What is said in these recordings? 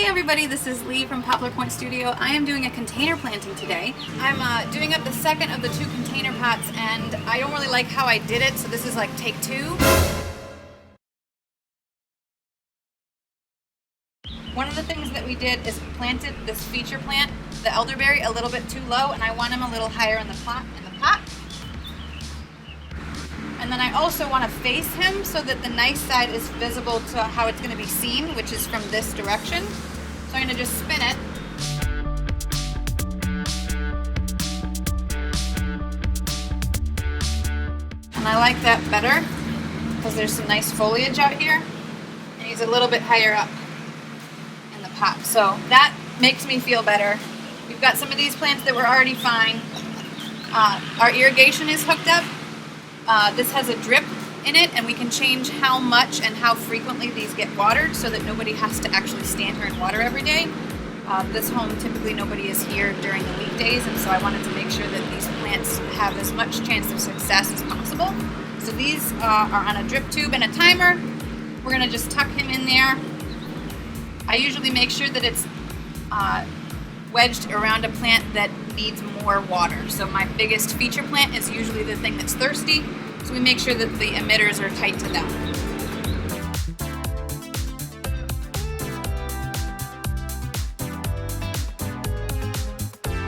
everybody, this is Leigh from Poplar Studio. I am doing a container planting today. I'm doing up the second of the 2 container pots, and I don't really like how I did it, so this is like take 2. One of the things that we did is planted this feature plant, the elderberry, a little bit too low, and I want him a little higher in the pot. And then I also want to face him so that the nice side is visible to how it's going to be seen, which is from this direction. So I'm going to just spin it. And I like that better because there's some nice foliage out here. And he's a little bit higher up in the pot. So that makes me feel better. We've got some of these plants that were already fine. Our irrigation is hooked up. This has a drip in it, and we can change how much and how frequently these get watered so that nobody has to actually stand here and water every day. This home, typically nobody is here during the weekdays, and so I wanted to make sure that these plants have as much chance of success as possible. So these are on a drip tube and a timer. We're going to just tuck him in there. I usually make sure that it's wedged around a plant that needs more water. So my biggest feature plant is usually the thing that's thirsty, so we make sure that the emitters are tight to them.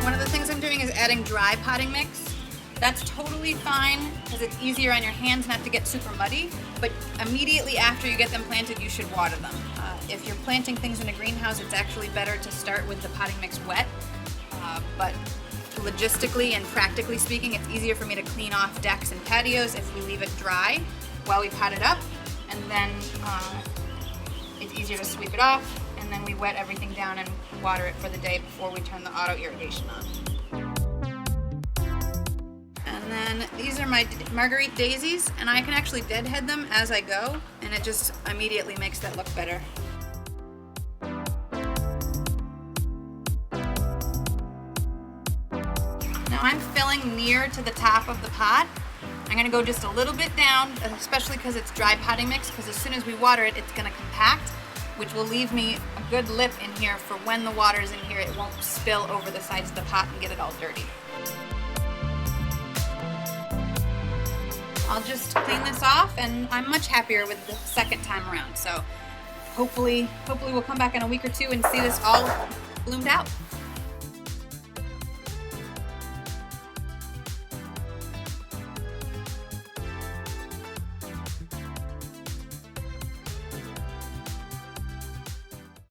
One of the things I'm doing is adding dry potting mix. That's totally fine because it's easier on your hands not to get super muddy, but immediately after you get them planted, you should water them. If you're planting things in a greenhouse, it's actually better to start with the potting mix wet, but logistically and practically speaking, it's easier for me to clean off decks and patios if we leave it dry while we pot it up, and then it's easier to sweep it off, and then we wet everything down and water it for the day before we turn the auto irrigation on. And then these are my Marguerite daisies, and I can actually deadhead them as I go, and it just immediately makes that look better. Now I'm filling near to the top of the pot. I'm going to go just a little bit down, especially because it's dry potting mix, because as soon as we water it, it's going to compact, which will leave me a good lip in here for when the water is in here, it won't spill over the sides of the pot and get it all dirty. I'll just clean this off, and I'm much happier with the second time around. So hopefully we'll come back in a week or 2 and see this all bloomed out.